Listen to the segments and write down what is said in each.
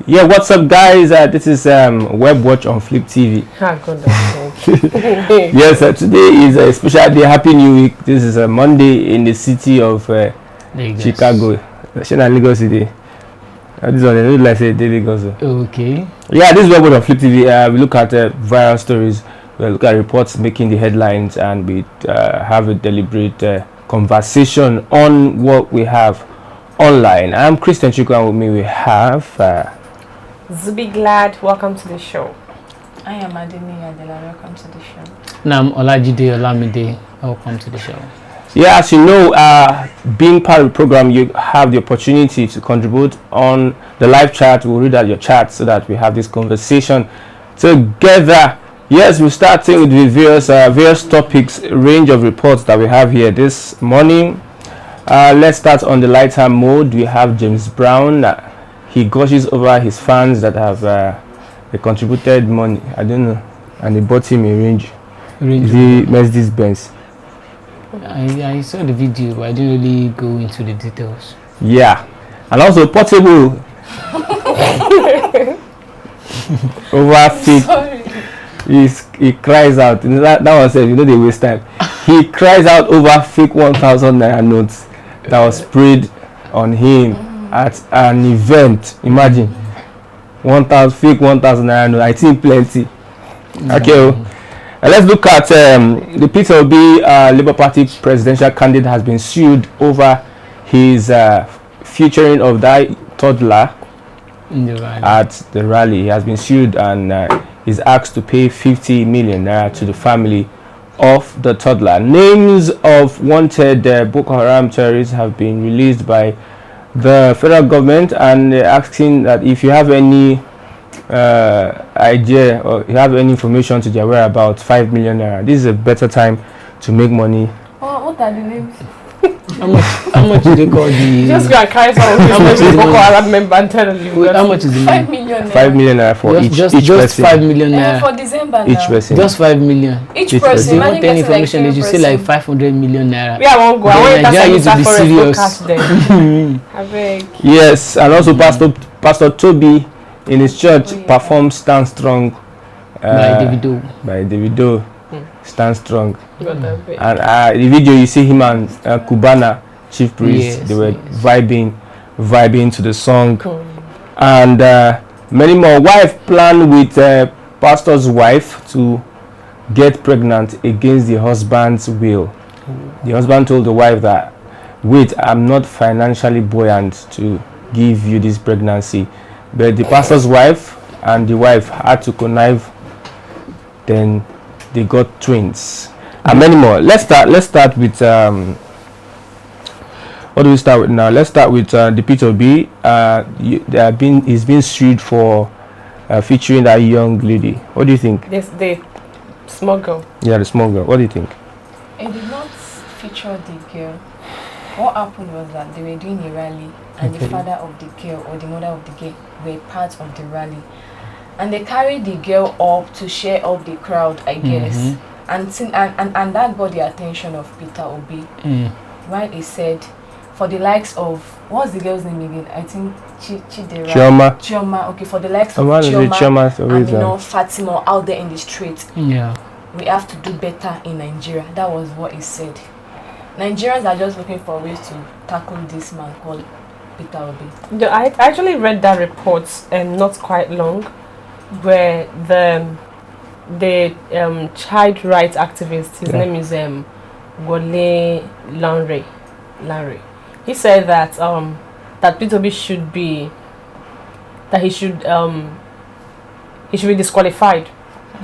Yeah, what's up, guys? This is Web Watch on Flip TV. Yes, today is a special day. Happy New Week. This is a Monday in the city of Chicago, Lagos City. This one, I like say Lagos. Okay. Yeah, this is Web Watch on Flip TV. We look at viral stories. We look at reports making the headlines, and we have a deliberate conversation on what we have online. I'm Christian Chukwu, and with me we have Zubi Glad. Welcome to the show. I am Adeni Adela. Welcome to the show. Nam Olajide Olamide. Welcome to the show. Yeah, as you know, being part of the program, you have the opportunity to contribute on the live chat. We'll read out your chat so that we have this conversation together. Yes, we're starting with the various topics, range of reports that we have here this morning. Let's start on the lighter mode. We have James Brown. He gushes over his fans that have they contributed money. I don't know, and they bought him a range. The Mercedes Benz. I saw the video, but I didn't really go into the details. Yeah, and also Portable over fake. He cries out. That was it. You know they waste time. He cries out over fake 1,000 naira notes that was sprayed on him at an event. Imagine 1,000 fake 1,000 naira notes. I think plenty. Okay, let's look at the Peter Obi Labour Party presidential candidate has been sued over his featuring of that toddler at the rally. He has been sued and is asked to pay 50 million naira to the family of the toddler. Names of wanted Boko Haram terrorists have been released by the federal government, and asking that if you have any idea or you have any information to their whereabouts, 5 million naira. This is a better time to make money. Oh, what are the names? How much do they call the? Just go and carry some of much is Boko Haram member and tell you. Wait, how much is the 5 money? million. 5 million naira for each person. 5 million naira. For December Each now. person. Just 5 million. Each Each person. person. You Imagine want any getting like information? They should say like 500 million naira. Yeah, I won't go. I want Nigeria to used to be forest go serious. catch them. I beg. Yes, and also Pastor Toby in his church performed "Stand Strong" By Davido. Stand Strong. And And the video you see him and Cubana chief priest, Yes, they were yes. vibing to the song, and many more. Wife planned with pastor's wife to get pregnant against the husband's will. The husband told the wife that, wait, I'm not financially buoyant to give you this pregnancy, but the pastor's wife and the wife had to connive. Then they got twins and many more. Let's start with what do we start with now? Let's start with the Peter B. He's been sued for featuring that young lady. What do you think? this the small girl. Yeah, the small girl. What do you think? It did not feature the girl. What happened was that they were doing a rally, and the father of the girl or the mother of the girl were part of the rally, and they carried the girl up to share up the crowd, I guess, and that got the attention of Peter Obi. While he said, for the likes of, what's the girl's name again? I think Chidera. Chioma. Okay, for the likes of Chioma and Fatima out there in the street, we have to do better in Nigeria. That was what he said. Nigerians are just looking for ways to tackle this man called Peter Obi. I actually read that report not quite long, where the child rights activist, his name is Wole Lanre. He said that that Peter Obi should be disqualified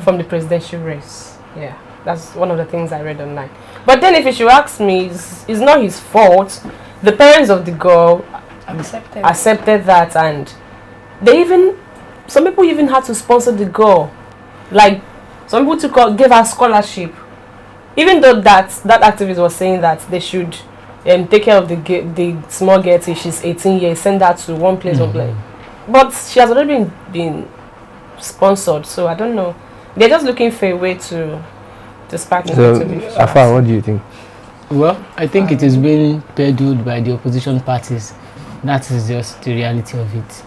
from the presidential race. Yeah, that's one of the things I read online. But then, if you should ask me, it's not his fault. The parents of the girl accepted that, and some people even had to sponsor the girl. Like, some people gave her scholarship, even though that activist was saying that they should take care of the small girl till she's 18 years, send her to one place. But she has already been sponsored, so I don't know. They're just looking for a way to spark. So, Afan, what do you think? Well, I think it is being peddled by the opposition parties. That is just the reality of it.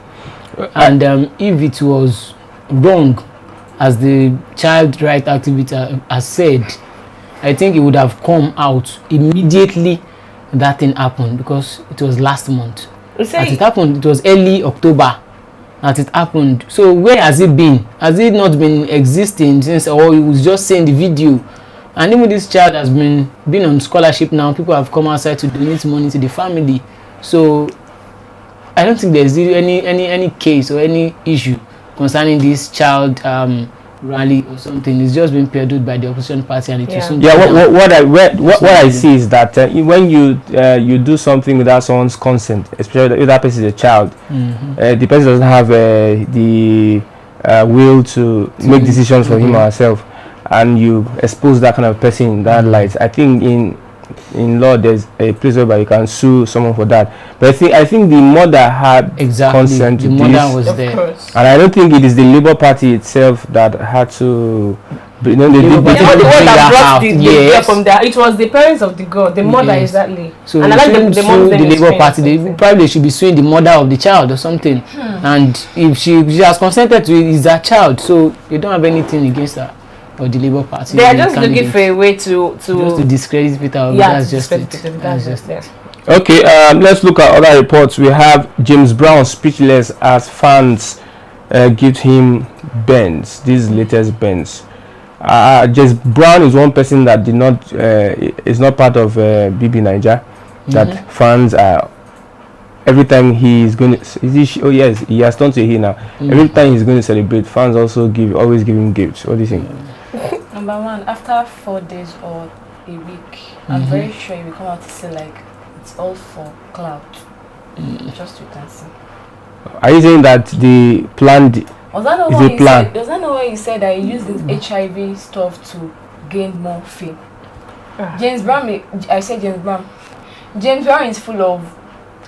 And if it was wrong, as the child right activist has said, I think it would have come out immediately that thing happened, because it was last month. As it happened, it was early October that it happened. So where has it been? Has it not been existing since, or he was just saying the video? And even this child has been on scholarship now. People have come outside to donate money to the family. So I don't think there's any case or any issue concerning this child rally or something. It's just been peddled by the opposition party, and it will soon. Yeah, what I see is that when you do something without someone's consent, especially if that person is a child, the person doesn't have the will to make decisions for him or herself, and you expose that kind of person in that light. I think in law there's a place where you can sue someone for that. But I think the mother had consent to this. The mother was there. And I don't think it is the Labour Party itself that had to. They the one that brought the girl from there. It was the parents of the girl, the mother, exactly. So and I like the Labour Party. They probably should be suing the mother of the child or something. And if she has consented to it, it's her child, so they don't have anything against her or the Labour Party. They are just looking for a way to discredit Peter. Yeah, that's just it. That's just it. Okay, let's look at other reports. We have James Brown speechless as fans give him bends. These latest bends. James Brown is one person that did not is not part of BB Niger. That fans are every time he is going to. Yes, he has turned to he now. Every time he's going to celebrate, fans also always give him gifts. What do you think? Number one, after 4 days or a week, I'm very sure you will come out to say like it's all for clout. Just you can see. Are you saying that the planned? Was that not why he said that he used this HIV stuff to gain more fame? James Brown, I said James Brown. James Brown is full of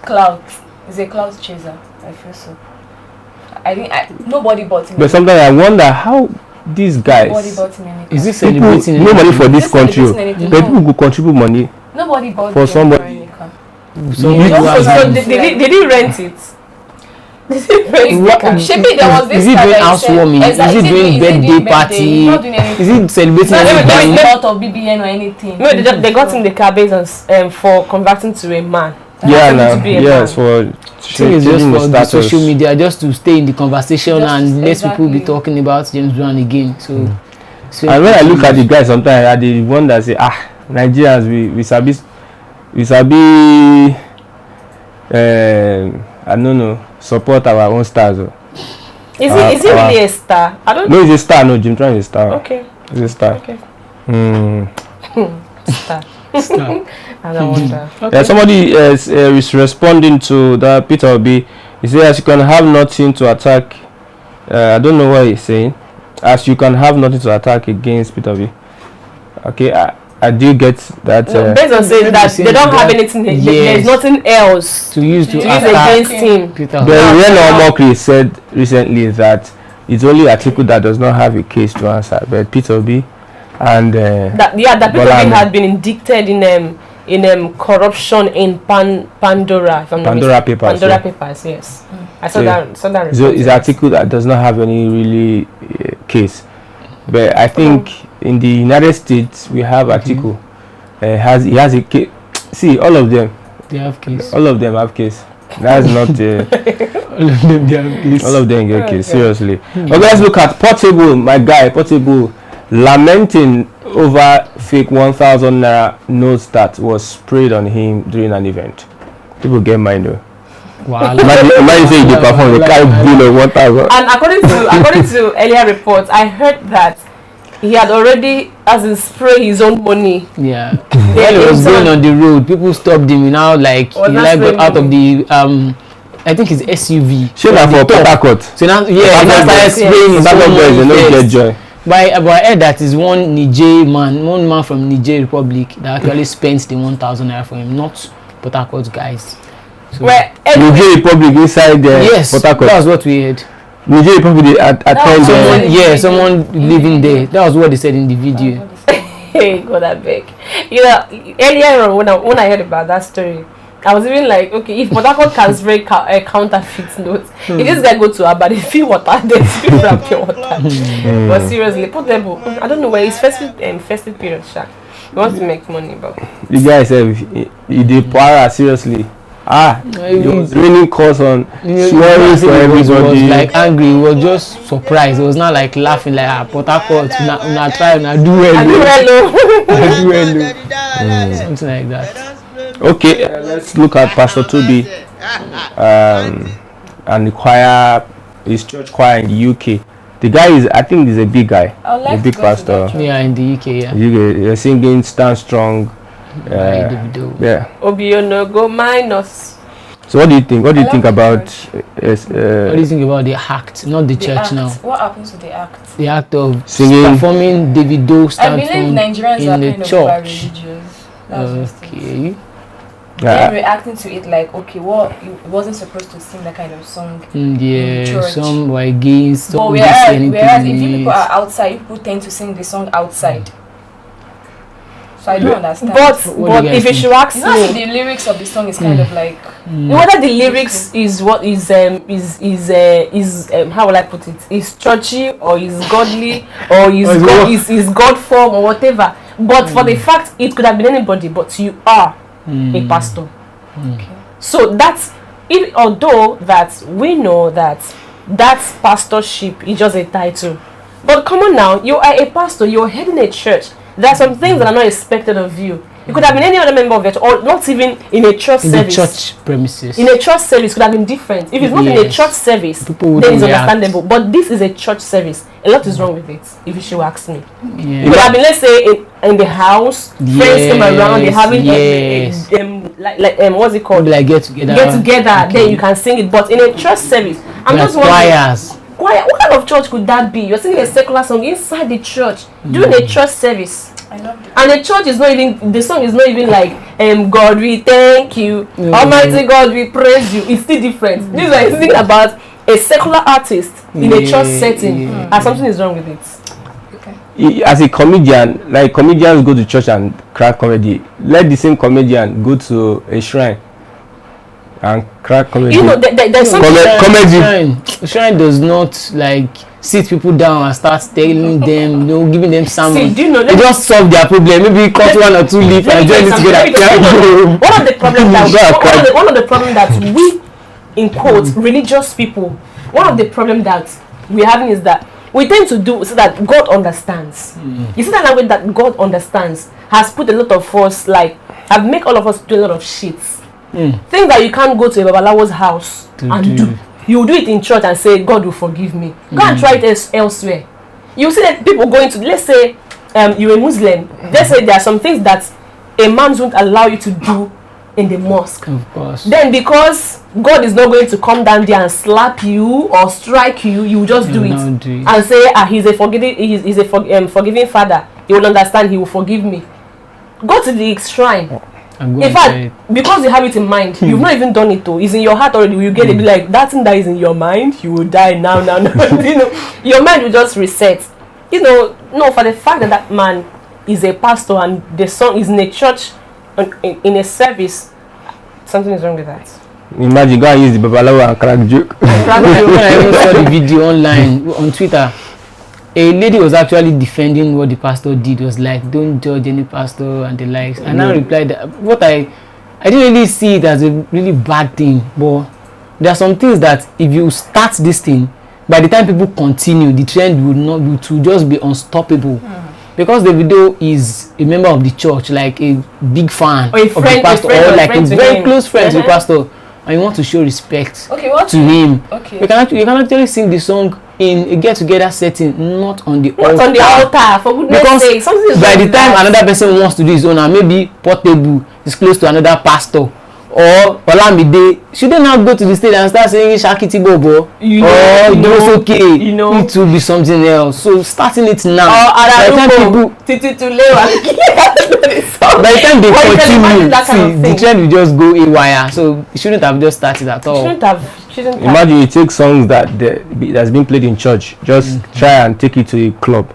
clout. He's a clout chaser. I feel so. I think nobody bought him. But sometimes I wonder how these guys. Nobody bought him anything. Is this celebrating? No money for this country. But people could contribute money. Nobody bought for somebody. Did he rent it? Is he doing housewarming? Is he doing birthday party? Is he celebrating anything? Not of BBN or anything. No, they got him the car based for converting to a man. Yes, for it's just for the social media, just to stay in the conversation and let people be talking about James Brown again. So, and when I look at the guys, sometimes I the one that say, Nigerians, we sabi, I don't know, support our own stars. Is he really a star? I don't know. No, he's a star. No, Jim Tran is a star. Okay. He's a star. Okay. Star. I don't wonder. Okay. Somebody is responding to that Peter Obi. He says, you can have nothing to attack. I don't know what he's saying. As you can have nothing to attack against Peter Obi. Okay, I do get that. Based on saying that they don't have anything, there's nothing else to use against him. The Real Omokri said recently that it's only Atiku that does not have a case to answer, but Peter Obi and that Peter Obi had been indicted in corruption in Pandora. If I'm Pandora Papers. Pandora Papers, yes. I saw that. So it's Atiku that does not have any really case, but I think in the United States we have Atiku. He has a case. See, all of them. They have case. All of them have case. That's not. All of them they have case. All of them get case. Seriously. Okay, let's look at Portable. My guy, Portable, lamenting over fake 1,000 naira notes that was sprayed on him during an event. People get mind though. Wow. Imagine saying you perform the kind bill of 1,000. And according to earlier reports, I heard that he had already spray his own money. Yeah. While he was going on the road, people stopped him. Now he got out of the I think it's SUV. Sure, for Port Harcourt. So now started spraying his own money. But I heard that is one man from Niger Republic that actually spent the 1,000 naira for him, not Port Harcourt guys. So Niger Republic inside there. Yes, Port Harcourt. That was what we heard. Niger Republic attend someone living there. That was what they said in the video. Hey, God, I beg. Earlier on when I heard about that story, I was even like, okay, if Monaco can spray counterfeit notes, if this guy go to Abba, they feel water, they feel from pure water. But seriously, put them. I don't know where it's festive period, Sha. He wants to make money, but the guy said he did para seriously. It was raining calls on swearing for everybody. He was like angry. He was just surprised. He was not like laughing like Port Harcourt. Now try now do well. Something like that. Okay, let's look at Pastor Toby and the choir, his church choir in the UK. The guy I think he's a big guy, like a big pastor. Yeah, in the UK, yeah. You're singing Stand Strong. Yeah. Obio no go minus. So what do you think? What do you think about? What do you think about the act, not the church act. now? What happens to the act? The act of singing, performing Davido Stand I believe Nigerians in are the kind church. Of religious. That's Okay. They're reacting to it like, okay, well, you wasn't supposed to sing that kind of song. Yeah, church. some were against, some whereas if anything. you people are outside, people tend to sing the song outside. So I don't understand. But if you should ask you know, me, the lyrics of the song is kind of like whether the lyrics is what is how will I put it? Is churchy or is godly or is God form or whatever. But for the fact it could have been anybody, but you are a pastor. okay. So that's it. Although that we know that pastorship is just a title, but come on now, you are a pastor. You're heading a church. There are some things that are not expected of you. You could have been any other member of it, or not even in a church service. The church premises. In a church service could have been different. If it's not in a church service, then it's understandable. But this is a church service. A lot is wrong with it, if you should ask me. Yeah. It could have been, let's say, in the house, friends came around, they're having what's it called? Like get together. Okay. Then you can sing it. But in a church service, I'm just wondering. Choirs. What kind of church could that be? You're singing a secular song inside the church, doing a church service. I love it. And the church is not even, the song is not even like, God we thank you, Almighty God we praise you. It's still different. This is like thinking about a secular artist in a church setting, and something is wrong with it. As a comedian, like comedians go to church and crack comedy. Let the same comedian go to a shrine and crack comedy. You know, there's something. Comedy. Shrine does not like sit people down and start telling them, giving them sermons. Do you know? They just solve their problem. Maybe cut one or two leaves and join it together. One of the problems that we, in quotes, religious people, one of the problems that we're having is that we tend to do so that God understands. You see that way that God understands has put a lot of us, like, have make all of us do a lot of shits. Things that you can't go to a Babalawo's house and do. You do it in church and say, God will forgive me. Go and try it elsewhere. You see that people going to, let's say, you're a Muslim. Let's say there are some things that a man won't allow you to do in the mosque. Of course. Then because God is not going to come down there and slap you or strike you, you just do it and say, he's a forgiving father. He will understand. He will forgive me. Go to the shrine. In fact, because you have it in mind, you've not even done it though. It's in your heart already. You get it, be like that thing that is in your mind, you will die now. Your mind will just reset. For the fact that that man is a pastor and the song is in a church, in a service, something is wrong with that. Imagine go and use the Babalawo and crack joke. When I even saw the video online on Twitter, a lady was actually defending what the pastor did. Was like, don't judge any pastor and the likes. And I replied that what I didn't really see it as a really bad thing, but there are some things that if you start this thing, by the time people continue, the trend will just be unstoppable. Because the video is a member of the church, like a big fan of the pastor, or like a very close friend to the pastor, and you want to show respect to him. Okay. You can actually sing the song in a get-together setting, not on the altar. On the altar, for goodness sake. Something is by the time that. another person wants to do his own, and maybe Portable is close to another pastor, or Olamide, should they now go to the stage and start saying Shakiti Bobo? It's okay. It will be something else. So starting it now. By the time they continue, the trend will just go haywire. So it shouldn't have just started at all. Imagine you take songs that's been played in church, just try and take it to a club.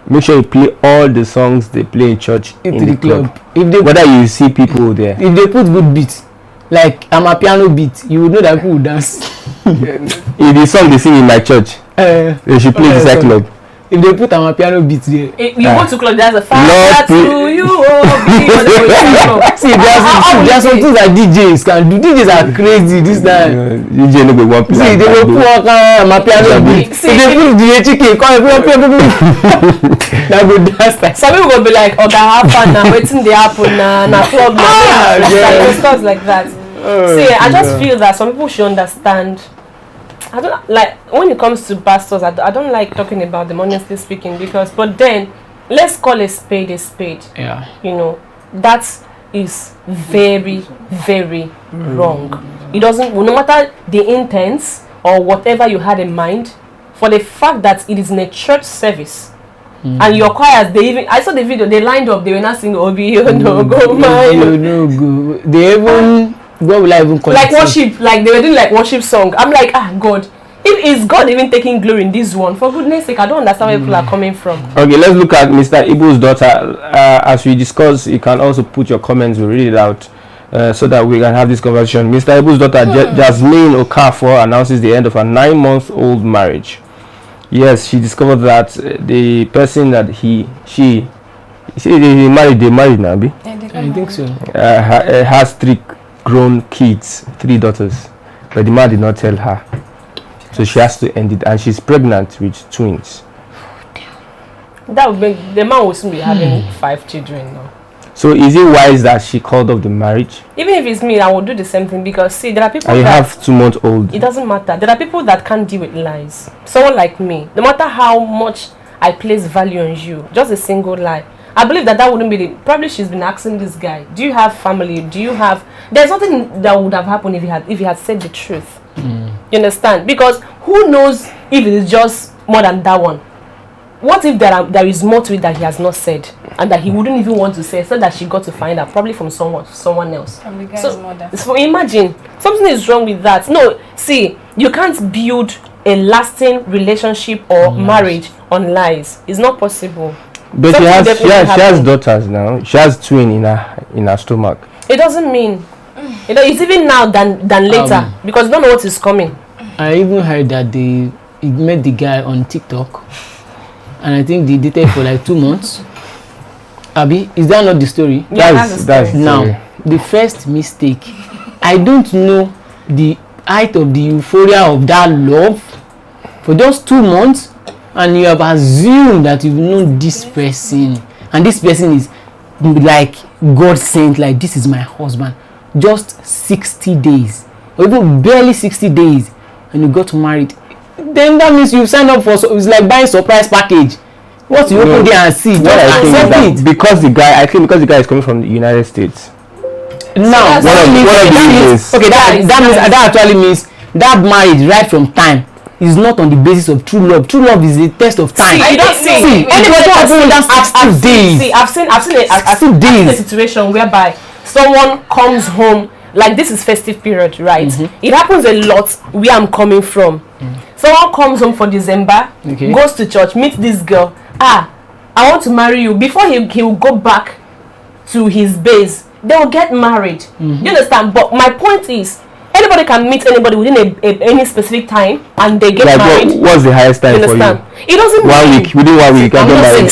Make sure you play all the songs they play in church into the club. Whether you see people there. If they put good beats, like I'm a piano beat, you would know that people will dance. If the song they sing in my church, they should play the club. If they put a piano beat there, you go to club, there's a fire to you. See, there are some things that DJs can do. DJs are crazy this time. DJ no go one place. See, they will put a piano beat. If they put the chicken, come that go dance like. Some people will be like, "Oh, that happen now. Waiting they happen now. Na club now." Stuff like that. See, I just feel that some people should understand. I don't like when it comes to pastors. I don't like talking about them, honestly speaking, but then let's call a spade a spade. Yeah. You know, that is very, very wrong. It doesn't, no matter the intent or whatever you had in mind, for the fact that it is in a church service. And your choirs, I saw the video, they lined up, they were not singing Obi, no, go mine. No, go. They even. What will I even call like it? worship, like they were doing like worship song. I'm like, God, if is God even taking glory in this one? For goodness sake, I don't understand where people are coming from. Okay, let's look at Mr. Ibu's daughter. As we discuss, you can also put your comments, we'll read it out so that we can have this conversation. Mr. Ibu's daughter, Jasmine Okafor, announces the end of a 9-month-old marriage. Yes, she discovered that the person that they married now, Abi? I think so. Has 3 grown kids, 3 daughters, but the man did not tell her, so she has to end it, and she's pregnant with twins. That would make the man will soon be having 5 children now. So is it wise that she called off the marriage? Even if it's me, I will do the same thing, because see, there are people and you have 2-month-old. It doesn't matter. There are people that can't deal with lies. Someone like me, no matter how much I place value on you, just a single lie, I believe that wouldn't be probably she's been asking this guy, do you have family? Do you have... There's nothing that would have happened if he had said the truth. You understand? Because who knows if it is just more than that one? What if there is more to it that he has not said and that he wouldn't even want to say, so that she got to find out, probably from someone else? From the guy's mother. So imagine, something is wrong with that. No, see, you can't build a lasting relationship or marriage on lies. It's not possible. But she has daughters now. She has twin in her stomach. It doesn't mean, it's even now than later, because you don't know what is coming. I even heard that he met the guy on TikTok, and I think they dated for like 2 months. Abi, is that not the story? Yeah, that's now the first mistake. I don't know the height of the euphoria of that love for just 2 months. And you have assumed that you've known this person, and this person is like God sent, like this is my husband. Just 60 days, or even barely 60 days, and you got married. Then that means you signed up for, it's like buying surprise package. What you open there and see? What I think is that because the guy is coming from the United States. Now, that actually means that marriage right from time is not on the basis of true love. True love is a test of time. I've seen a situation whereby someone comes home, like this is festive period, right? It happens a lot where I'm coming from. Someone comes home for December, goes to church, meets this girl. I want to marry you. Before he will go back to his base, they will get married. You understand? But my point is, anybody can meet anybody within any specific time, and they get married. What's the highest time for you? It doesn't mean 1 week. Within 1 week, I get married.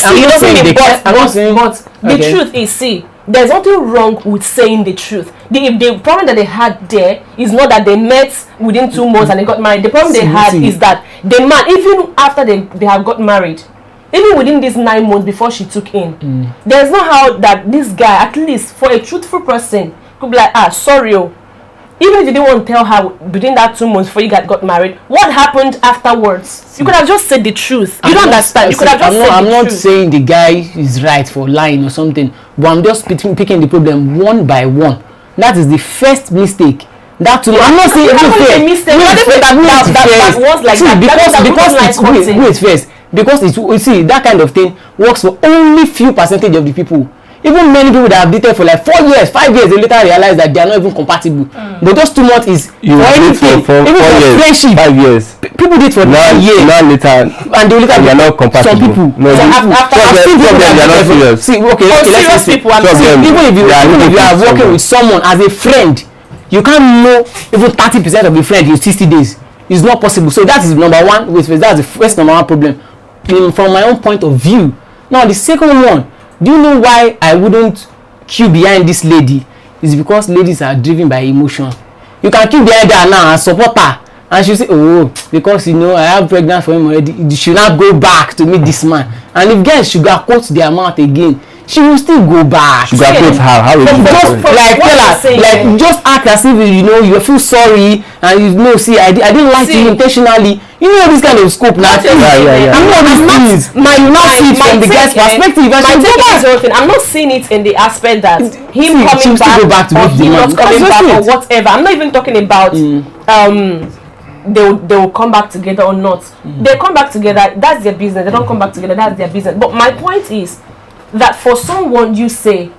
But the truth is, see, there's nothing wrong with saying the truth. The problem that they had there is not that they met within 2 months and they got married. The problem they had is that the man, even after they have got married, even within these 9 months before she took in, there's no how that this guy, at least for a truthful person, could be like, sorry, even if you didn't want to tell her within that 2 months before you got married, what happened afterwards? You could have just said the truth. You don't understand. You could have just said the truth. I'm not saying the guy is right for lying or something, but I'm just picking the problem one by one. That is the first mistake. That too. I'm not saying it's a mistake. Wait first. Because you see, that kind of thing works for only few percentage of the people. Even many people that have dated for like 4 years, 5 years, they later realize that they are not even compatible. But just 2 months is for anything, even for friendship. 5 years. People date for 9 years. Not later, and they later are not compatible. Some people. No, after they are not serious. See, okay, let's people. even if you are working with someone as a friend, You can't know even 30% of a friend in 60 days. It's not possible. So that is number one. That's the first number one problem from my own point of view. Now the second one, do you know why I wouldn't queue behind this lady? It's because ladies are driven by emotion. You can queue behind her now and support her, and she'll say, oh, because you know I have pregnant for him already, you should not go back to meet this man. And if girls should go quote their mouth again, she will still go back. She got quote how will she just like tell her, like just act as if you know you feel sorry and you know, see, I didn't like you intentionally. You know this kind of scope now. I'm not seeing it from the guy's perspective. I'm not seeing it in the aspect that him coming back or him not coming back or whatever. I'm not even talking about they will come back together or not. They come back together, that's their business. They don't come back together, that's their business. But my point is that for someone you say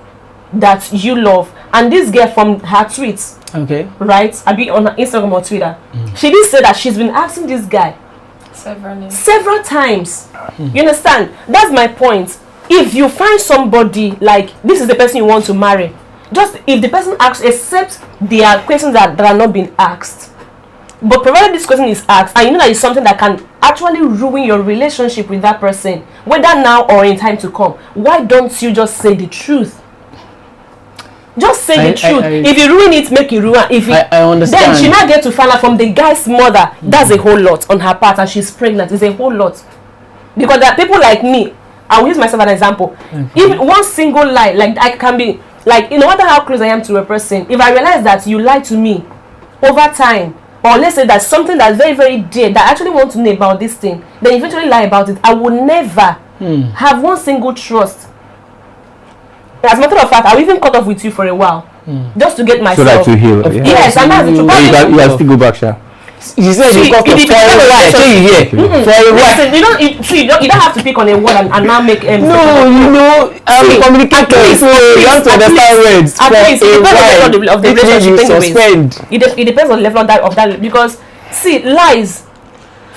that you love, and this girl from her tweets, okay, right? I be on Instagram or Twitter. She did say that she's been asking this guy several times. You understand? That's my point. If you find somebody like this is the person you want to marry, just if the person asks, except there are questions that are not being asked. But provided this question is asked, and you know that it's something that can actually ruin your relationship with that person, whether now or in time to come, why don't you just say the truth? Just say the truth. If you ruin it, make it ruin. If it, I understand. Then she not get to find out from the guy's mother. That's a whole lot on her part, and she's pregnant. It's a whole lot. Because there are people like me. I will use myself as an example. If one single lie, like I can be, like no matter how close I am to a person, if I realize that you lied to me over time, or let's say that's something that's very, very dear, that I actually want to know about this thing, then eventually lie about it, I will never have one single trust. As a matter of fact, I will even cut off with you for a while, just to get myself. So that you heal. Yes, and that's the truth. You can still go back, Sha. You said you cut off for a while. For a while. You don't have to pick on a word and now make no, you know, I'm a communicator, so you have to understand words. At least it depends on the relationship anyways. It depends on the level of that, because see, lies,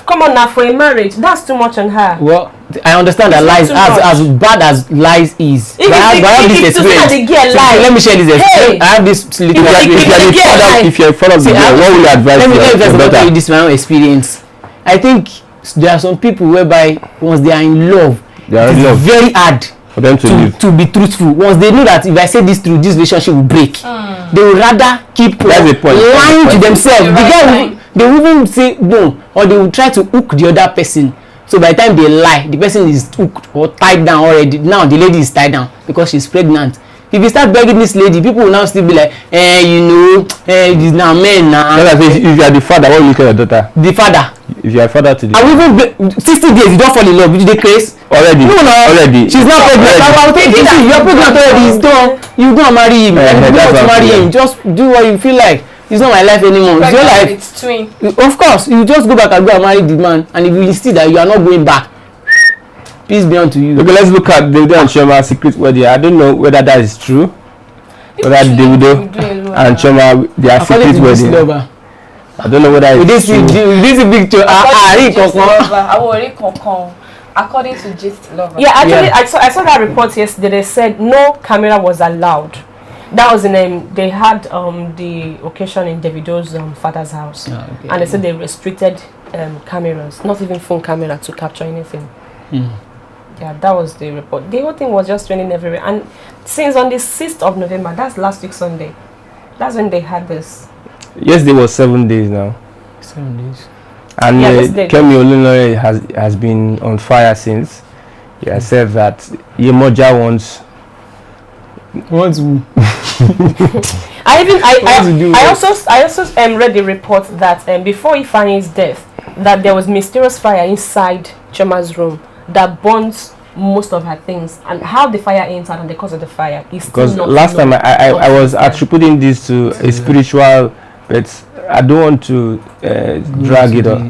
come on now, for a marriage, that's too much on her. Well, I understand that lies, as bad as lies is. But I have this experience. Let me share this experience. I have this little if you're a father of the girl, what will you advise your daughter? This is my own experience. I think there are some people whereby once they are in love, it's very hard for them to be truthful. Once they know that if I say this truth, this relationship will break, they will rather keep lying to themselves. They will even say no, or they will try to hook the other person. So by the time they lie, the person is hooked or tied down already. Now the lady is tied down because she's pregnant. If you start begging this lady, people will now still be like, you know, this now men now. If you are the father, what will you tell your daughter? The father. If you are a father to the. I will even 60 days, you don't fall in love. Did they craze? Already. No. Already. She's not pregnant. I will take it. You're pregnant already. It's done. You go and marry him. You go to marry him. Just do what you feel like. It's not my life anymore. It's your life. It's twin. Of course, you just go back and go and marry the man, and if you insist that you are not going back, peace be unto you. Okay, let's look at Davido and Chioma secret wedding. I don't know whether that is true. Whether Davido and Chioma their secret wedding. I don't know whether it's true. This picture. According to Gist Lover. Yeah, actually, I saw that report yesterday. They said no camera was allowed. That was in they had the occasion in Davido's father's house, and they said they restricted cameras, not even phone camera, to capture anything. Yeah, that was the report. The whole thing was just trending everywhere, and since on the 6th of November, that's last week Sunday, that's when they had this. Yesterday was 7 days now. 7 days. And Kemi Olunlore has been on fire since. He said that Yemoja wants. I also read the report that before Ifeanyi's death, that there was mysterious fire inside Chioma's room that burnt most of her things, and how the fire entered and the cause of the fire is because last time I was attributing this to a spiritual, but I don't want to drag it on.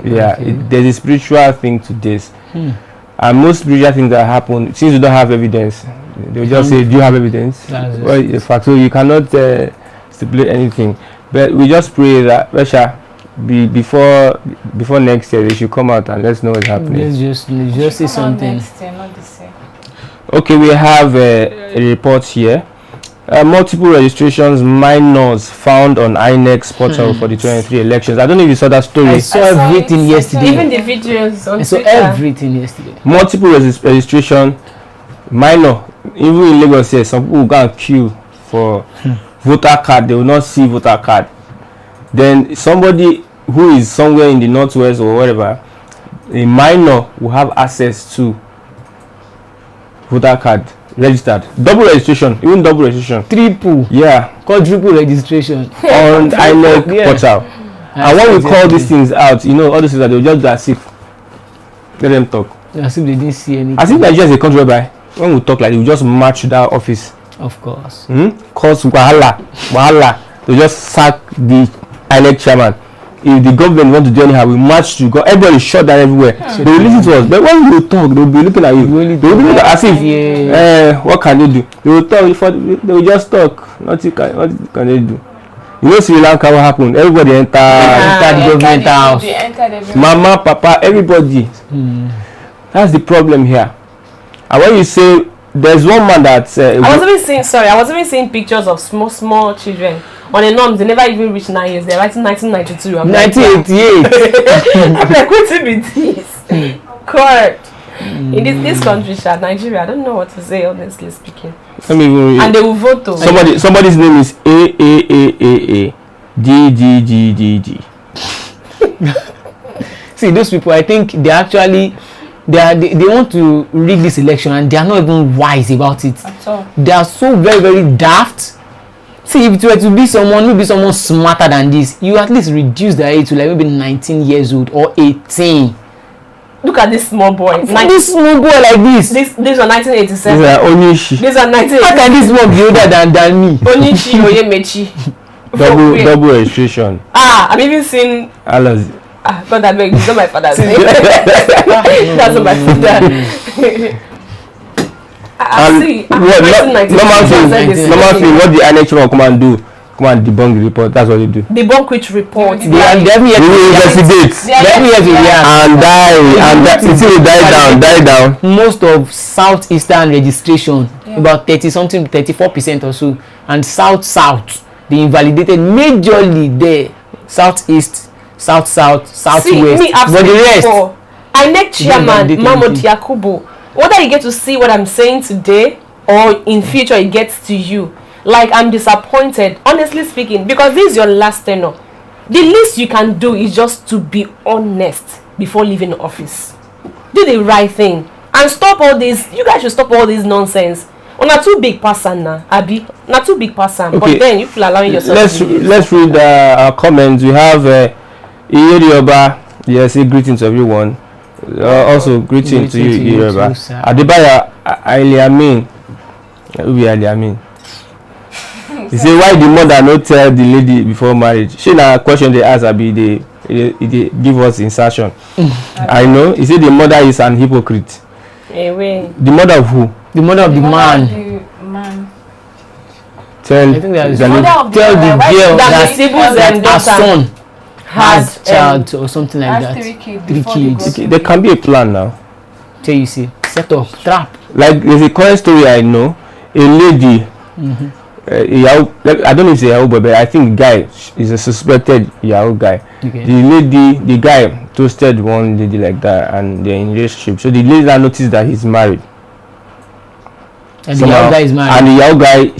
There's a spiritual thing to this, and most spiritual things that happen, since you don't have evidence, they will just say, do you have evidence? Well, in fact, so you cannot stipulate anything. But we just pray that before next year they should come out and let's know what's happening. Let's just say something. Next year, not this year. Okay, we have a report here Multiple registrations, minors found on INEC's portal for the 23 elections. I don't know if you saw that story. I saw everything yesterday. Even the videos on I saw Twitter. everything yesterday. Multiple registration, minor. Even in Lagos here, some people go and queue for voter card. They will not see voter card. Then somebody who is somewhere in the northwest or whatever, a minor will have access to voter card. Registered, double registration, even double registration, Triple, yeah, quadruple registration on INEC portal. And when we call these things out, you know, all these things that they will just do as if let them talk. As if they didn't see anything. As if Nigeria is a country whereby when we talk like we just march to that office. Of course. Cause wahala. They just sack the INEC chairman. If the government want to do anyhow, we march to go. Everybody shut down everywhere. They will listen to us. But when we talk, they will be looking at you. They will be looking as if, what can they do? They will talk. They will just talk. What can they do? You know Sri Lanka, what happened? Everybody enter the government house. Mama, papa, everybody. That's the problem here. And when you say there's one man that I was even seeing pictures of small children on the norms. They never even reached 9 years. They're writing 1992. I'm 1988. I'm like, what's it with this? Correct. In this country, Nigeria, I don't know what to say, honestly speaking. Let me even read. And they will vote to somebody's name is AAAAAGGGGG. See, those people, I think they actually they want to rig this election, and they are not even wise about it. At all. They are so very, very daft. See, if it were to be someone smarter than this, you at least reduce the age to like maybe 19 years old or 18. Look at this small boy. This small boy like this. This was 1987. These are Onishi. These are 1987. How can this one be older than me? Onishi Oyemechi. Double registration. I'm even seeing. God, I beg, it's not my father's name. That's not my father. Normal thing, what the INEC will come and do? Come and debunk the report. That's what they do. Debunk which report? They investigate. And die until they die down. Most of southeastern registration, about 34% or so, and south, they invalidated majorly there. Southeast, southwest. But the rest, INEC chairman Mahmoud Yakubu, whether you get to see what I'm saying today or in future it gets to you, like, I'm disappointed, honestly speaking, because this is your last tenure. The least you can do is just to be honest before leaving office. Do the right thing and stop all this. You guys should stop all this nonsense. Not too big person now, Abi. Not too big person. Okay. But then you feel allowing yourself. Let's read our comments. We have Iyerioba. Yes, greeting to everyone. Also greeting to you, Iyerioba. Adebaya Aliamin. Who be Aliamin? He say, why the mother not tell the lady before marriage? She na question they ask Abi. They give us insertion. I know. He said the mother is an hypocrite. The mother of who? The mother of the man. Tell the girl that her son has child or something like that. 3 kids. There can be a plan now. So you see, set up trap. Like there's a current story I know. A lady. I don't know if it's a Yahoo boy, but I think the guy is a suspected Yahoo guy. Okay. The guy toasted one lady like that, and they're in a relationship. So the lady now noticed that he's married. And the Yahoo guy is married. And the Yahoo guy,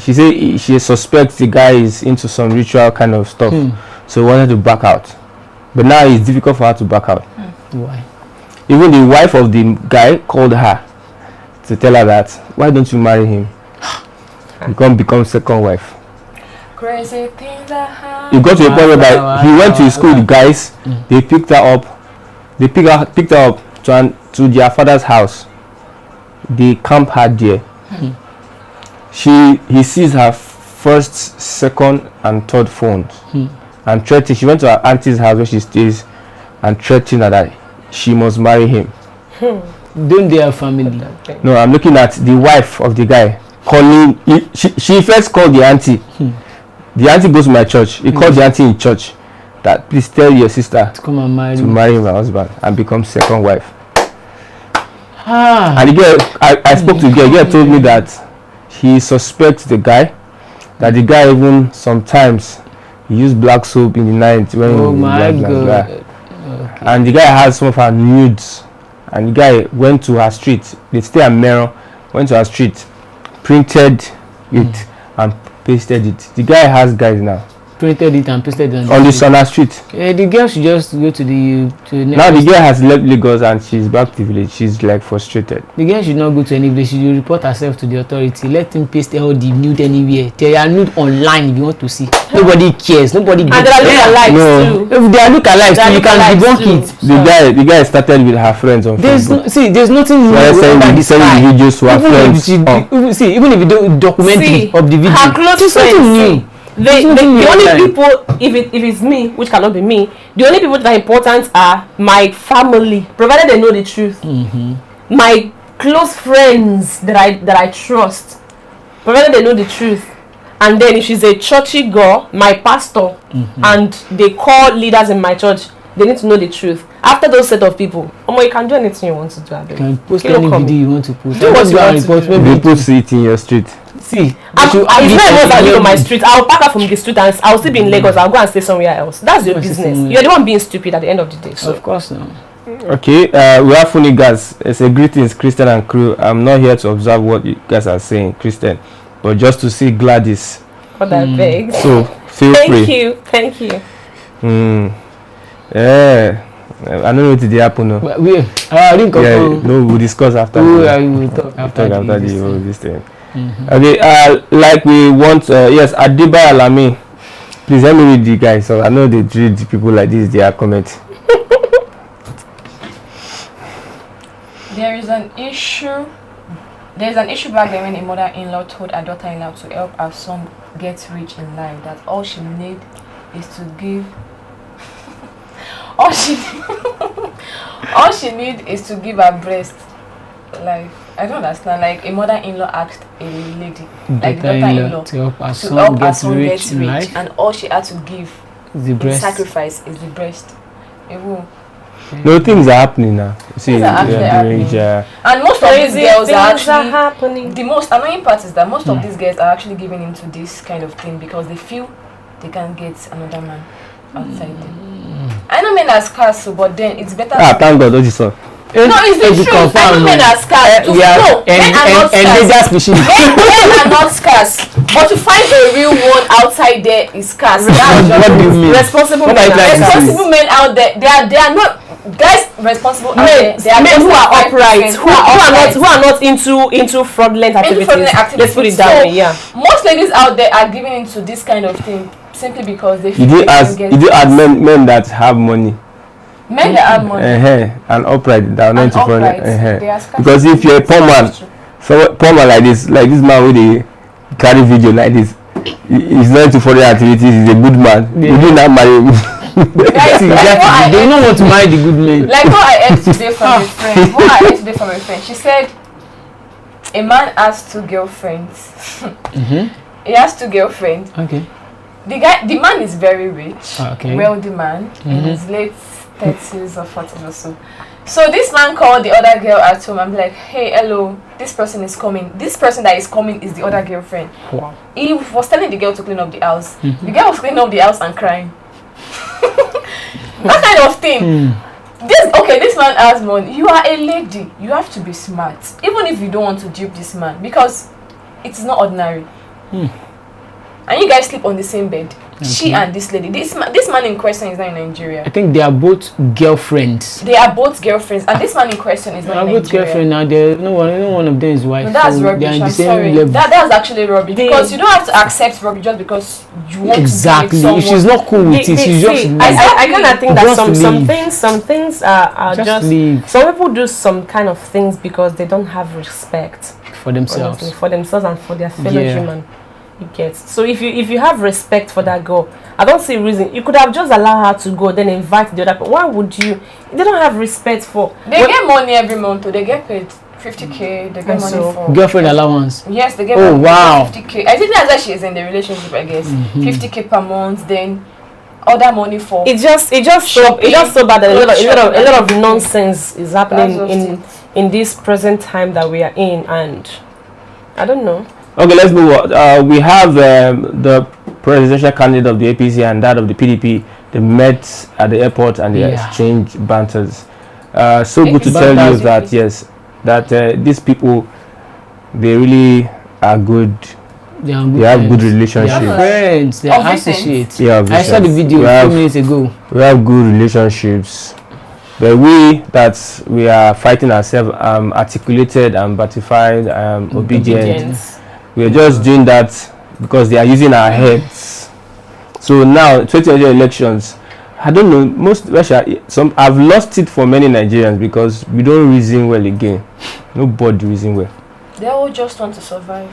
she suspects the guy is into some ritual kind of stuff. So wanted to back out. But now it's difficult for her to back out. Why? Even the wife of the guy called her to tell her that, why don't you marry him? You can't become second wife. Crazy things that happen. He got to a point where he went to school with guys. They picked her up. They picked her up to their father's house. They camp her there. He sees her first, second, and third phones, and threatened. She went to her auntie's house where she stays, and threatened her that she must marry him. Don't they have family? No, I'm looking at the wife of the guy. Calling, she first called the auntie. The auntie goes to my church. He called the auntie in church that please tell your sister to come and marry my husband and become second wife. And the girl, I spoke to the girl. The girl told me that he suspects the guy that the guy even sometimes he used black soap in the night when Oh he my blah, blah, blah. God. Okay. And the guy has some of her nudes, and the guy went to her street. They stay at Mirror, went to her street, printed it and pasted it. The guy has guys now Printed it and pasted it on the Sana street. The girl should just go to the Now the girl has left Lagos and she's back to village. She's like frustrated. The girl should not go to any place. She should report herself to the authority. Let him paste all the nude anywhere. They are nude online if you want to see. Nobody cares. Nobody And gives. there are lookalikes No. too. If they are lookalikes, They are you can lookalikes debunk too. it. The guy started with her friends on There's Facebook. there's nothing new They're about the sending sky. videos to her friends. Even if you don't document See, it of the video, her close there's friends, nothing new. The only online. people, if it's me, which cannot be me, the only people that are important are my family, provided they know the truth. My close friends that I trust, provided they know the truth. And then if she's a churchy girl, my pastor, and they call leaders in my church, they need to know the truth. After those set of people, you can do anything you want to do. You can post You don't any come. video you want to post. Do what you want to do. People see it in your street. See, It's not even I live on my street. I'll pack her from the street and I'll still be in Lagos. I'll go and stay somewhere else. That's your business. You're the one being stupid at the end of the day. So Of course, no. Okay, we have funny guys. It's a greetings, Christian and crew. I'm not here to observe what you guys are saying, Christian, but just to see Gladys. what I beg. So feel free. Thank you. Yeah, I don't know what did happen. No. But I didn't come. Yeah, no, we'll discuss after. I will talk after after this the thing. this thing. Okay, like we want, yes, Adiba Alami. Please let me read the guys. So I know they treat the people like this. They are comment. There is an issue back then when a mother-in-law told her daughter-in-law to help her son get rich in life, that all she need is to give all she need is to give her breast. Like, I don't understand. Like, a mother-in-law asked a lady, like the daughter-in-law, to help her to son help her get son rich get in rich, life. and all she had to give The in breast. sacrifice is the breast. Ewu. No, things are happening now. You see, Things are actually happening. And most of these girls are actually happening. the most annoying part is that most of these girls are actually giving into this kind of thing because they feel they can't get another man outside them. I know men are scarce, so, but then it's better. thank God, Ojiso. No, it's the truth. I know men are scarce. No, men are not scarce. Men are not scarce. But to find a real one outside there is scarce. What do you mean? Responsible What men. are you trying to say? Responsible men out there, they are not guys responsible out there. They are Men who are just upright, who are not into fraudulent activities. Let's put it that way. Yeah. Most ladies out there are giving into this kind of thing simply because they feel You do they can ask, get you do add men that have money. men that have money. And upright that are meant to follow. upright, they are scarce. Because if you're a poor man, so poor man like this man with the carry video like this, he's not to follow activities. He's a good man. Yeah. You do not marry him. Guys, Exactly. They don't want to marry the good men. like what I heard today from a friend. She said a man has two girlfriends. He has two girlfriends. Okay. The man is very rich, Okay. wealthy man, in his late 30s or 40s or so. So this man called the other girl at home and be like, hey, hello, this person is coming. This person that is coming is the other girlfriend. Wow. He was telling the girl to clean up the house. The girl was cleaning up the house and crying. That kind of thing. This man has money. You are a lady. You have to be smart. Even if you don't want to dupe this man, because it is not ordinary. And you guys sleep on the same bed. She and this lady. This man in question is not in Nigeria. I think they are both girlfriends. They are both girlfriends, and this man in question is They not are in both Nigeria. girlfriends now. No one of them is wife. No, that's so rubbish. they are in the I'm same sorry. level. That's actually rubbish, because you don't have to accept rubbish just because you want Exactly. to be with If someone. she's not cool with it, she's just leave. I kind of think that Just some things are just leave some people do some kind of things because they don't have respect for themselves. honestly, for themselves and for their fellow Yeah. human. You get. So if you have respect for that girl, I don't see a reason. You could have just allowed her to go, then invite the other. But why would you? They don't have respect for. They get money every month, so they get paid 50k. They get And money so, for Girlfriend allowance. Yes, they get. Oh, money, wow. 50k. I think that's why she is in the relationship. I guess 50k per month. Then other money for. It's just so bad that a lot of nonsense is happening That's just in this present time that we are in, and I don't know. Okay, let's move on. We have the presidential candidate of the APC and that of the PDP. They met at the airport and they exchanged banters. So good to tell you that that these people, they really are good. They have good relationships. They are friends. They are associates. Yeah, I saw the video a few minutes ago. We have good relationships. But we are fighting ourselves, articulated, ratified, obedient. We are just doing that because they are using our heads. So now, 2020 elections, I don't know, some I've lost it for many Nigerians because we don't reason well again. Nobody reason well. They all just want to survive.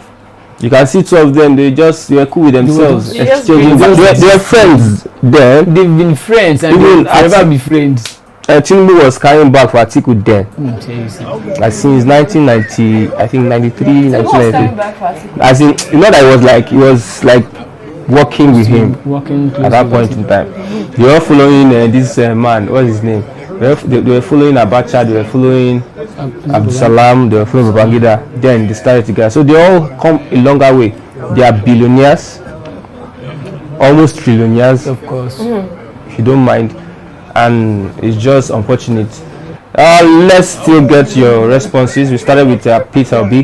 You can see two of them, they are cool with themselves. They are friends then. They've been friends and they will forever be friends. Tinubu was carrying back for Atiku then. Like since 1990, I think 93, 1990. As in, that he was like working with him at that point in time. They were following this man, what's his name? They were following Abacha, they were following Abdul Salam, they were following Babangida. Then they started together. So they all come a longer way. They are billionaires, almost trillionaires, of course. If you don't mind. And it's just unfortunate. Let's still get your responses. We started with Peter Obi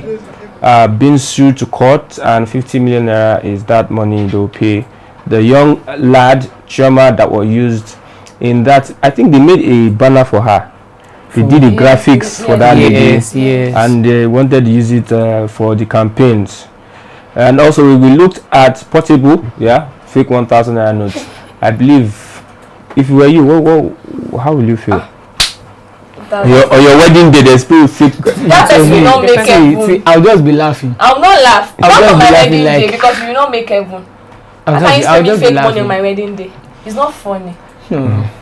being sued to court, and 50 million naira is that money they'll pay. The young lad, Chioma, that was used in that, I think they made a banner for her. They did the graphics for that lady, and they wanted to use it for the campaigns. And also we looked at Portable, fake 1,000 naira notes. I believe. If you were you, how will you feel? Your wedding day, there's people fake. That person will not make heaven. See, I'll just be laughing. I'll not laugh. I'll Not just on be my laughing wedding day because you will not make heaven. I can't fake money on my wedding day. It's not funny.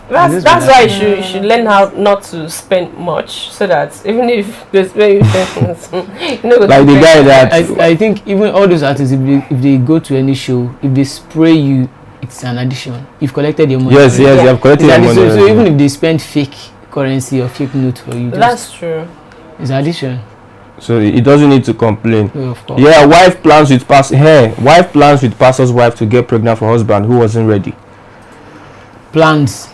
That's why you should learn how not to spend much, so that even if there's very things, like the guy that I think even all those artists, if they go to any show, if they spray you, it's an addition. You've collected your money. Yes, they have collected your money. So even if they spend fake currency or fake note for you, that's true. It's addition. So it doesn't need to complain. Oh, of course. Yeah, wife plans with pastor's wife to get pregnant for husband who wasn't ready. Plans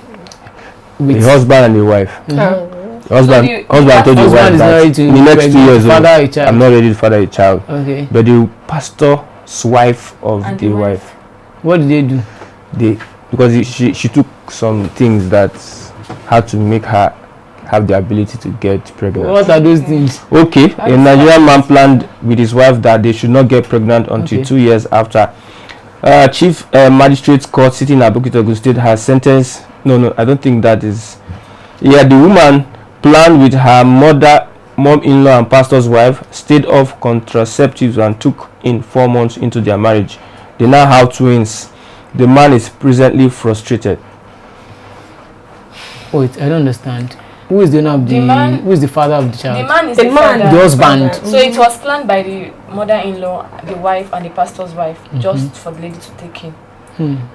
with the husband and the wife. Husband told the wife that in the next 2 years I'm not ready to father a child. Okay. But the pastor's wife of and the wife. What did they do? Because she took some things that had to make her have the ability to get pregnant. What are those things? Okay, a Nigerian man planned with his wife that they should not get pregnant until 2 years after. Chief Magistrate Court sitting at Bukit Ogun State has sentenced. No, I don't think that is. Yeah, the woman planned with her mom-in-law and pastor's wife, stayed off contraceptives and took in 4 months into their marriage. They now have twins. The man is presently frustrated. Wait, I don't understand. Who is the man? Who is the father of the child? The man is the father. The husband. So it was planned by the mother-in-law, the wife, and the pastor's wife, just for the lady to take in.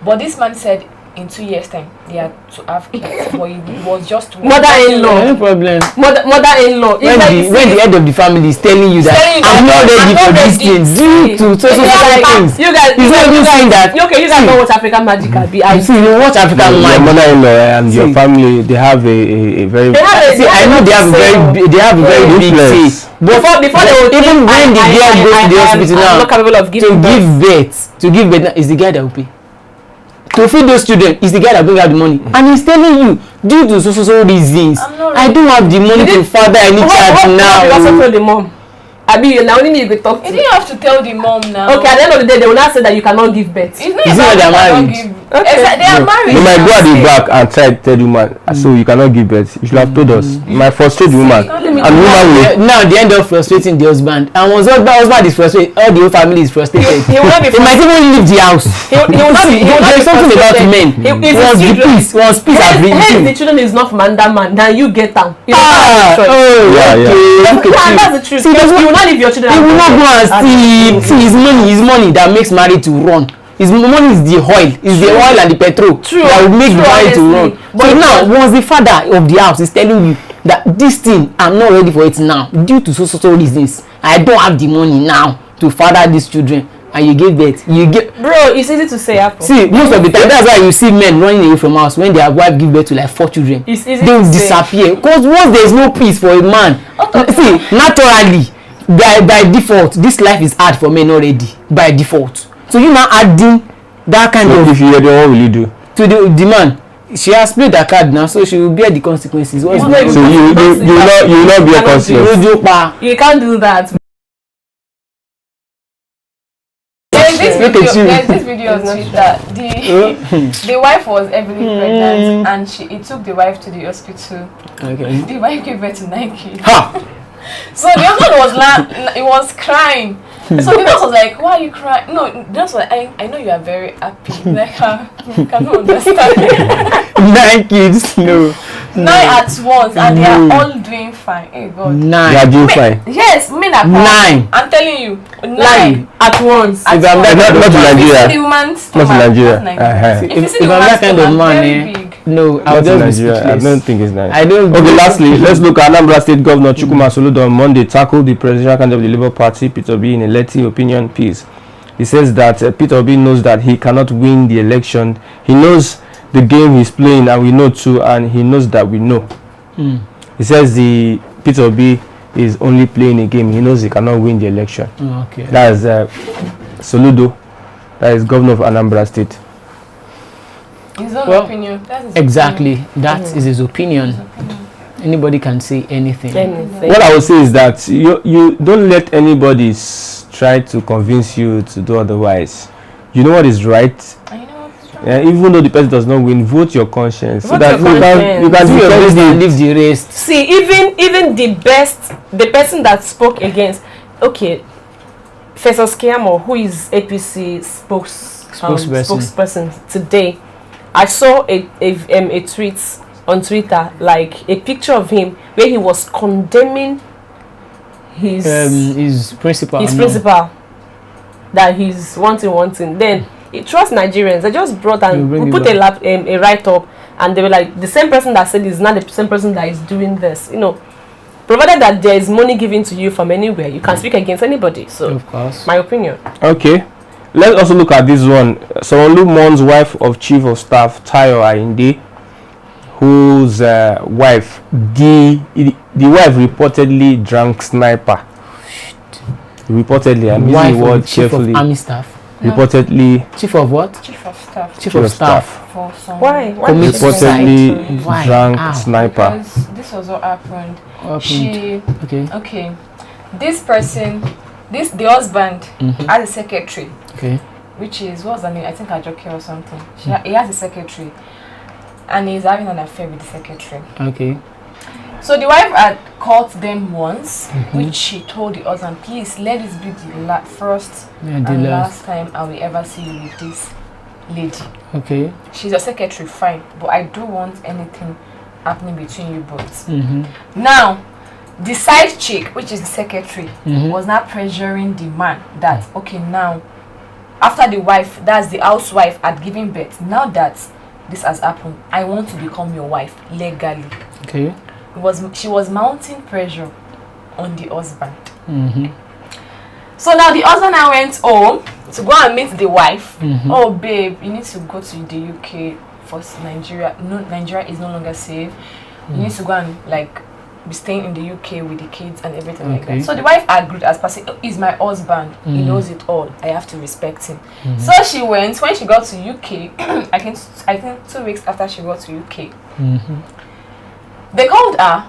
But this man said in 2 years' time they are to have kids. But it was just mother-in-law. No problem. Mother-in-law. When the head of the family is telling you that I'm not ready for these things, due to so things. You guys don't watch African Magic. You see, you watch African Magic. Your mother-in-law and your family, they have a very. I know they have a very big say. Before they will even when the girl goes to the hospital now, not capable of giving to give birth is the guy that will pay. To feed those children is the guy that bring out the money, and he's telling you due to so reasons I don't have the money to father any child now. You also told the mom. Now only need to talk to. You didn't have to tell the mom now. Okay, at the end of the day, they will not say that you cannot give birth. Is it that they are married? They are married. You might go at the back and try to tell the woman, so you cannot give birth. You should have told us. My frustrated woman. And woman will. Now they end up frustrating the husband. And once the husband is frustrated, all the whole family is frustrated. He might even leave the house. There is something about men. Once peace agrees. The children is not from under man. Now you get them. That's the truth. You will not leave your children. He will not go and see his money that makes marriage to run. His money is the oil, and the petrol that will make the marriage to run. But now, once the father of the house is telling you that this thing I'm not ready for it now due to so reasons, I don't have the money now to father these children and you give birth, you get. Bro, it's easy to say apple. See, most of the time that's why you see men running away from house when their wife give birth to like 4 children. It's easy They will to disappear because once there is no peace for a man, see, naturally by default this life is hard for men already by default. So you now adding that kind of. If you hear them, what will you do? To the man, she has played her card now, so she will bear the consequences. So you will not be a consequence. You can't do that. There's this video on Twitter. The wife was heavily pregnant and it took the wife to the hospital. Okay. The wife gave birth to 9 kids. Ha! So the husband was crying. So the nurse was like, "Why are you crying?" No, the nurse was like, I know you are very happy. Like, you cannot understand. 9 kids, no. 9 at once, and they are all doing fine. Hey God. 9. They are doing fine. Yes, men are 9. I'm telling you, 9 at once. At Not once. to If you see Nigeria. the woman's Not to stomach, Nigeria. not Uh-huh. If you see the If I'm that woman's kind of stomach, man, very big. no, I'll Not in just be Nigeria. I speechless. don't think it's nice. I don't. Okay, lastly, let's look at Anambra State Governor Chukwuma Soludo on Monday tackled the presidential candidate of the Labour Party, Peter Obi, in a lengthy opinion piece. He says that Peter Obi knows that he cannot win the election. He knows the game he's playing, and we know too, and he knows that we know. He says the Peter Obi is only playing a game. He knows he cannot win the election. Okay. That is Soludo, that is governor of Anambra State. His own Well, opinion. That's his Exactly. opinion. That is his opinion. Anybody can say anything. What I would say is that you don't let anybody try to convince you to do otherwise. You know what is right. I know what's wrong. Even though the person does not win, vote your conscience so Vote that your you can Do your best defend and it. leave the rest. See, even the person that spoke against, okay, Festus Keyamo, who is APC spokesperson today, I saw a tweet on Twitter, like a picture of him where he was condemning his principal. that he's wanting. Then he trusts Nigerians. I just brought You and bring we it put a write up, and they were like, the same person that said is not the same person that is doing this. You know, provided that there is money given to you from anywhere, you can speak against anybody. So, Of course. my opinion. Okay, let's also look at this one. Sonolu Mon's wife of Chief of Staff Tayo Ayinde, whose wife, the wife reportedly drank sniper. Reportedly, I'm using Wife the of word the chief carefully. of army staff. Reportedly, Chief of what? Chief of staff. Chief of staff. For some Why? Commit did she say that? reportedly Why? drank Ow. sniper. Because this was what happened. What She happened? okay. This person, the husband has a secretary, Okay. which is what's her name? I think Ajoke or something. He has a secretary, and he's having an affair with the secretary. Okay. So the wife had caught them once, which she told the husband, "Please let this be the first Yeah, the and last. last time I will ever see you with this lady. Okay. She's your secretary, fine, but I don't want anything happening between you both." Mm-hmm. Now, the side chick, which is the secretary, Mhm. was not pressuring the man that, okay, now, after the wife, that's the housewife, had given birth, now that this has happened, I want to become your wife legally. Okay. She was mounting pressure on the husband. Mm-hmm. So now the husband now went home to go and meet the wife. Mhm. Oh, babe, you need to go to the UK for Nigeria. No, Nigeria is no longer safe. You need to go and like be staying in the UK with the kids and everything like Okay. that. So the wife agreed as per say, "Oh, he's my husband. He knows it all. I have to respect him." So she went. When she got to UK, I think 2 weeks after she got to UK, Mm-hmm. they called her.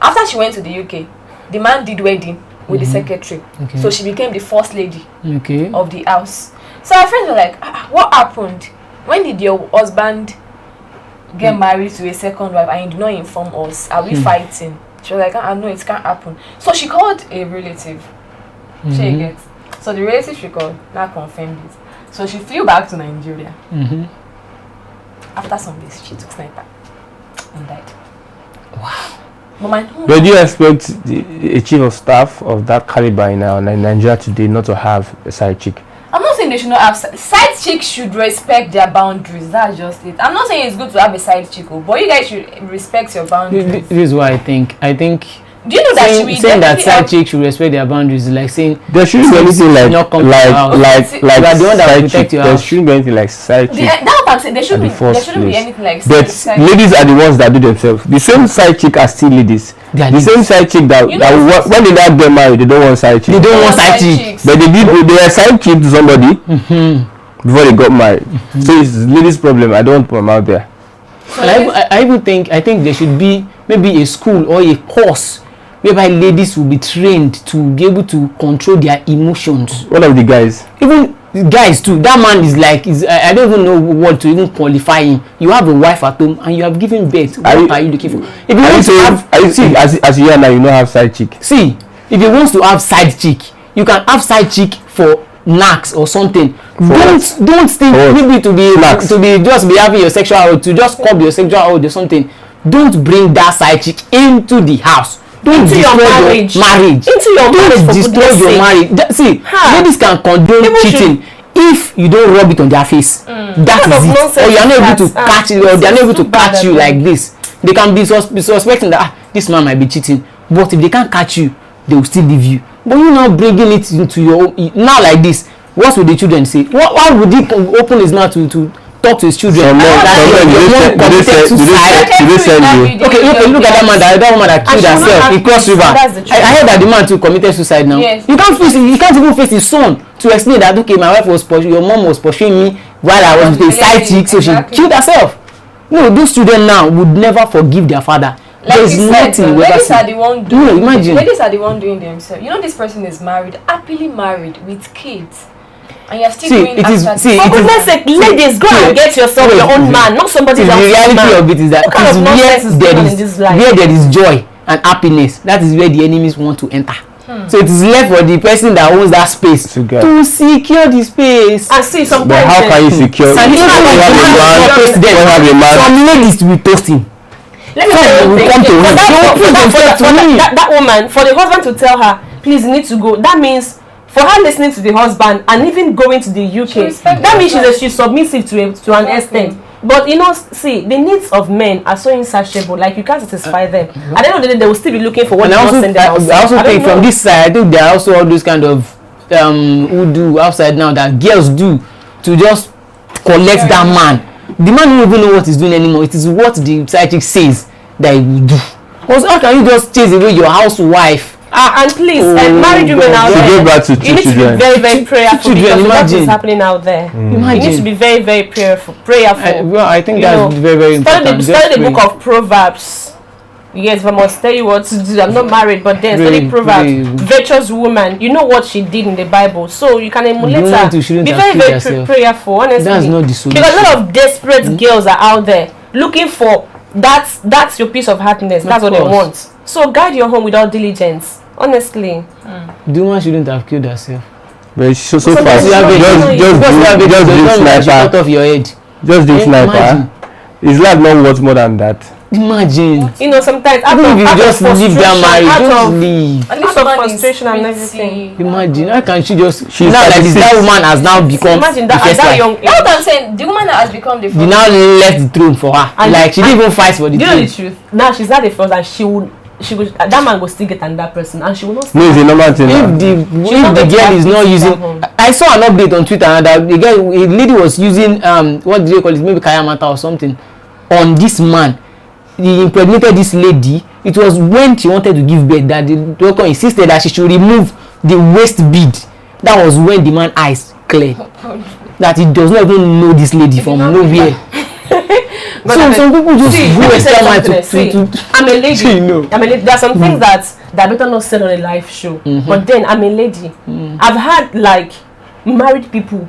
After she went to the UK, the man did wedding with the secretary. Okay. So she became the first lady Okay. of the house. So her friends were like, "What happened? When did your husband get married to a second wife and you did not inform us? Are we fighting?" She was like, "No, it can't happen." So she called a relative. She gets. So the relative she called now confirmed it. So she flew back to Nigeria. Mm-hmm. After some days, she took sniper and died. Wow. But my But do you expect a chief of staff of that caliber in Nigeria today not to have a side chick? I'm not saying they should not have side chicks should respect their boundaries. That's just it. I'm not saying it's good to have a side chick, but you guys should respect your boundaries. This is what I think. I think Do you know that she will saying that definitely side have- chick should respect their boundaries is like saying There shouldn't be anything like not come to your house. You are the one that will side protect chick. your There house. shouldn't be anything like side chick. That's what I'm saying. There shouldn't At be. the first There shouldn't be place. anything like But side. ladies are the ones that do themselves. The same side chick are still ladies. They are The same side chick that, You know- when they not get married, they don't want side chick. They don't want side chick. chicks. But they were side chick to somebody before they got married. So it's ladies' problem. I don't want them out there. So And I even think there should be maybe a school or a course whereby ladies will be trained to be able to control their emotions. One of the guys. Even guys too. That man is like I don't even know what to even qualify him. You have a wife at home and you have given birth. What are you looking for? If you want to have as you are now, you know have side chick. see, if you want to have side chick, you can have side chick for knacks or something. Don't think maybe to be just be having your sexual urge, to just curb your sexual urge or something. Don't bring that side chick into the house. Don't Into your destroy marriage. your marriage. Into your marriage, Don't for destroy goodness your sake. marriage. See, Ha. ladies can condone People cheating if you don't rub it on their face. That Kind of is it. nonsense Or you are not able to is that? catch it, or they are not able to It's too bad catch you at like all. this. They can be suspecting that this man might be cheating, but if they can't catch you, they will still leave you. But you now bringing it into your own, now like this. What would the children say? Why would he open his mouth to talk to his children? Some men, That did they send you? Okay, look at that man. That woman that killed she will not herself have in Cross peace. River. That's the truth. I heard that the man too committed suicide now. Yes. You can't even face his son to explain that okay, my wife was your mom was pursuing me while I was with a side chick, so she Exactly. killed herself. No, those children now would never forgive their father. Like There's you said, nothing we ever ladies are see. the one doing. No, imagine. Ladies are the one doing themselves. You know, this person is married, happily married with kids, and you're still See, going it is- after. see, For it is- goodness sake, ladies, go and get yourself your own man, not somebody The else's reality man. of it is that What kind it's of nonsense is going on in this life? where there is joy and happiness, that is where the enemies want to enter. So it is left for the person that owns that space To get. to secure the space. And see, sometimes But how can you secure? And When even you if have the a man is not man, president, when you have a man, some ladies will toast him. let me Some tell you will one come to thing. him. For Don't that, put for that, themselves for to that, me. that woman, for the husband to tell her, please you need to go, that means for her listening to the husband and even going to the UK, respect that means herself. she's submissive to an Exactly. extent. But you know, see, the needs of men are so insatiable, like you can't satisfy them. At the end of the day, they will still be looking for what And you I want also, to send them outside. I also I don't think from know. this side, I think there are also all those kind of who do outside now that girls do to just collect that man. The man don't even know what he's doing anymore. It is what the side chick says that he will do. Because how can you just chase away your housewife? And please, Oh, married women out To there, give back to you two need to be children. very, very prayerful children, because of what imagine. is happening out there. You need to Imagine. be very, very prayerful. I think You that's know, very, very important. Study the Just book of Proverbs. Yes, if I must tell you what to do. I'm not married, but then Really, study Proverbs. really. Virtuous woman. You know what she did in the Bible, so you can emulate You her. shouldn't Be have very, killed very yourself. prayerful. Honestly, That's not the solution. because a lot of desperate girls are out there looking for that's your piece of happiness. That's what they course. want. So guide your home without diligence. Honestly, The woman shouldn't have killed herself. but so Sometimes far, you have a- just do cut sniper. off your head. Just do Imagine. sniper. Is life not worth more than that? Imagine. you know sometimes out Even of, if out you of just leave that frustration, marriage, out just of leave. At Out least of woman is frustration and pretty. everything. Imagine. How can she just? She's Now like this, 36. that woman has now become Imagine the that at first that wife. young That's age. what I'm saying. The woman that has become the They first. now left the throne for her. And- Like she didn't even fight for the Do you know the throne. truth? Now she's not the first, and she will that man will still get another person, and she will not. No, it's a normal thing. If now. the girl is not using, I saw an update on Twitter that the girl, a lady was using what do they call it? Maybe Kayamata or something on this man. He impregnated this lady. It was when she wanted to give birth that the doctor insisted that she should remove the waist bead. That was when the man's eyes cleared. That he does not even know this lady from not nowhere. But So I mean, some people just see, go let me tell you extra mile something, see, to I'm a lady. you know. I'm a lady. There are some things that better not said on a live show. But then I'm a lady. I've had like married people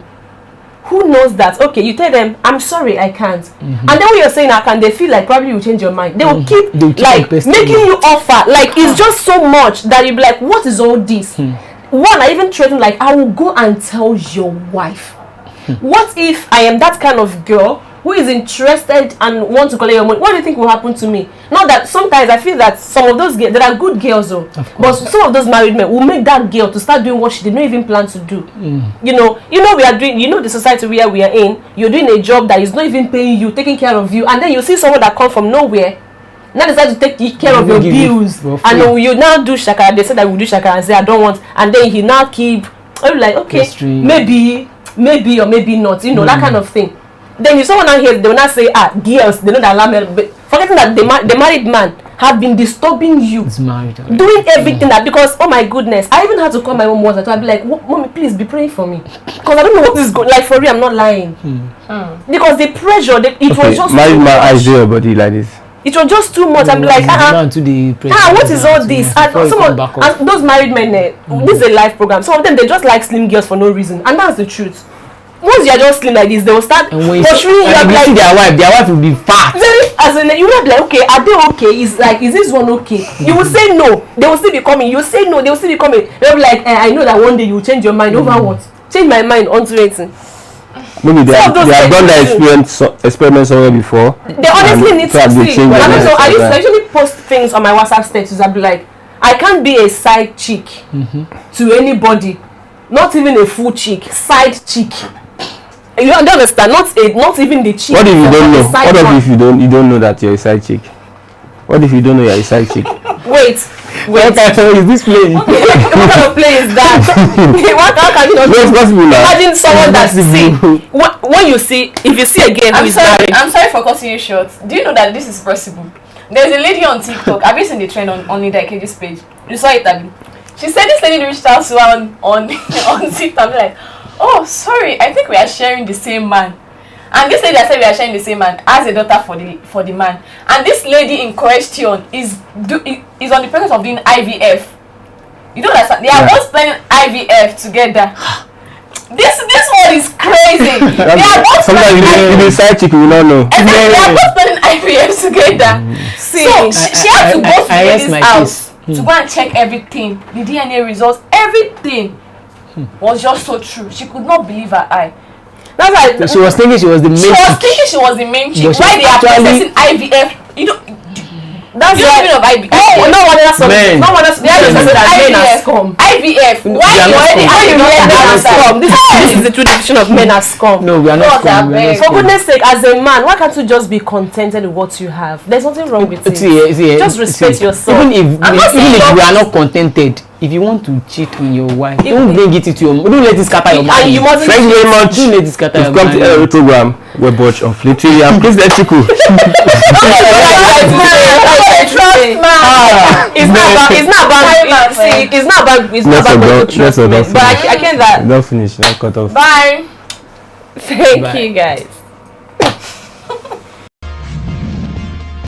who knows that okay, you tell them I'm sorry I can't, and then when you're saying I can, they feel like probably you change your mind. They will keep They'll keep like pestering making you. you offer like it's just so much that you be like, what is all this? One, I even threatened like I will go and tell your wife. What if I am that kind of girl who is interested and want to collect your money? What do you think will happen to me? Not that sometimes I feel that some of those girls, there are good girls though, but some of those married men will make that girl to start doing what she did not even plan to do. You know we are doing, you know the society where we are in, you're doing a job that is not even paying you, taking care of you, and then you see someone that comes from nowhere Now decide to take care of your bills, and then you now do shakara. They said that we do shakara and say I don't want, and then he now keep. I'm like, okay, maybe or maybe not, you know, that kind of thing. Then you someone out here, they will not say, girls, they know that alarm, but forgetting that the married man have been disturbing you, doing everything that, because oh my goodness, I even had to call my mom once. I'd be like, mommy, please be praying for me, because I don't know what is going. Like for real, I'm not lying. Because the pressure, it was just married man eyes your body like this. It was just too much. I'm like, what is all this? And those married men, this is a live program. Some of them, they just like slim girls for no reason, and that's the truth. Once you are just slim like this, they will start pursuing you. Like their wife will be fat. As in, you will be like, okay, are they okay? Is this one okay? You will say no. They will still be coming. You say no. They will still be coming. They will be like, I know that one day you will change your mind over what? Change my mind onto anything. Maybe they have done that experiment somewhere before. They honestly need to see. I usually post things on my WhatsApp status. I'll be like, I can't be a side chick to anybody, not even a full chick, side chick. You don't understand? Not even the chick. What if you don't know? What if you don't know that you're a side chick? What if you don't know you're a side chick? Wait. What kind of is this play? What kind of play is that? How can you not imagine someone that's when you see, if you see again who is married? I'm sorry for cutting you short. Do you know that this is possible? There's a lady on TikTok. Have you seen the trend on Nida Ikeji's page? You saw it, Abby. She said this lady reached out to her on TikTok. I'm like, oh, sorry, I think we are sharing the same man. And this lady that said we are sharing the same man has a daughter for the man. And this lady in question is on the process of doing IVF. You don't understand? They are both planning IVF together. This one is crazy. They are both sometimes you be side chick, you will not know. They are both planning IVF together. See, so she had to go to the lady's house to go and check everything. The DNA results, everything was just so true. She could not believe her eye. That's why she was thinking she was the main chick. She was thinking she was the main chick. Why they are processing IVF? You know, that's the meaning of IVF. No one else. No one else. They are just that men are scum. IVF. Why you already have scum? This is the true definition of men are scum. No, we are not scum. For goodness sake, as a man, why can't you just be contented with what you have? There's nothing wrong with it. Just respect yourself. Even if you are not contented, if you want to cheat on your wife, don't bring it into your mind. Don't let it scatter your mind. Thank you very much. Don't let it scatter your mind. Come to every program. We're Butch of Literature. And please let Chiku. It's not about but I can't that. Don't finish. Not cut off. Bye. Thank you guys.